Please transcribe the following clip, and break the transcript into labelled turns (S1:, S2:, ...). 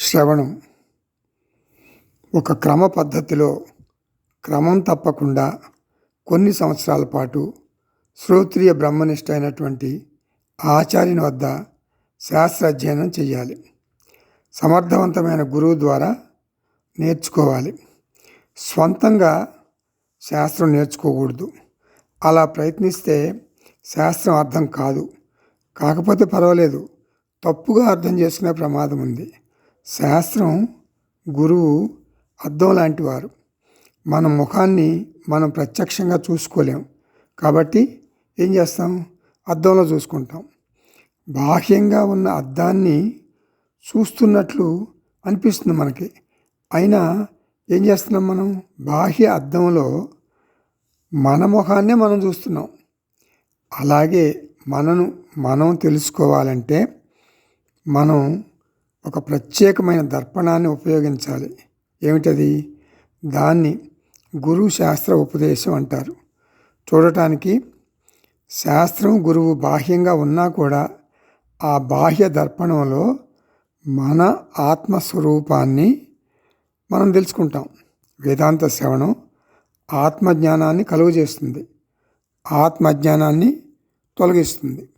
S1: శ్రవణం ఒక క్రమ పద్ధతిలో క్రమం తప్పకుండా కొన్ని సంవత్సరాల పాటు శ్రోత్రియ బ్రహ్మనిష్ట అయినటువంటి ఆచార్యుని వద్ద శాస్త్ర అధ్యయనం చేయాలి. సమర్థవంతమైన గురువు ద్వారా నేర్చుకోవాలి. స్వంతంగా శాస్త్రం నేర్చుకోకూడదు. అలా ప్రయత్నిస్తే శాస్త్రం అర్థం కాదు. కాకపోతే పర్వాలేదు, తప్పుగా అర్థం చేసుకునే ప్రమాదం ఉంది. శాస్త్రం గురువు అద్దం లాంటి వారు. మన ముఖాన్ని మనం ప్రత్యక్షంగా చూసుకోలేం కాబట్టి ఏం చేస్తాం? అద్దంలో చూసుకుంటాం. బాహ్యంగా ఉన్న అద్దాన్ని చూస్తున్నట్లు అనిపిస్తుంది మనకి. అయినా ఏం చేస్తున్నాం? మనం బాహ్య అద్దంలో మన ముఖాన్నే మనం చూస్తున్నాం. అలాగే మనం తెలుసుకోవాలంటే మనం ఒక ప్రత్యేకమైన దర్పణాన్ని ఉపయోగించాలి. ఏమిటది? దాన్ని గురు శాస్త్ర ఉపదేశం అంటారు. చూడటానికి శాస్త్రం గురువు బాహ్యంగా ఉన్నా కూడా ఆ బాహ్య దర్పణంలో మన ఆత్మస్వరూపాన్ని మనం తెలుసుకుంటాం. వేదాంత శ్రవణం ఆత్మజ్ఞానాన్ని కలుగజేస్తుంది, ఆత్మజ్ఞానాన్ని తొలగిస్తుంది.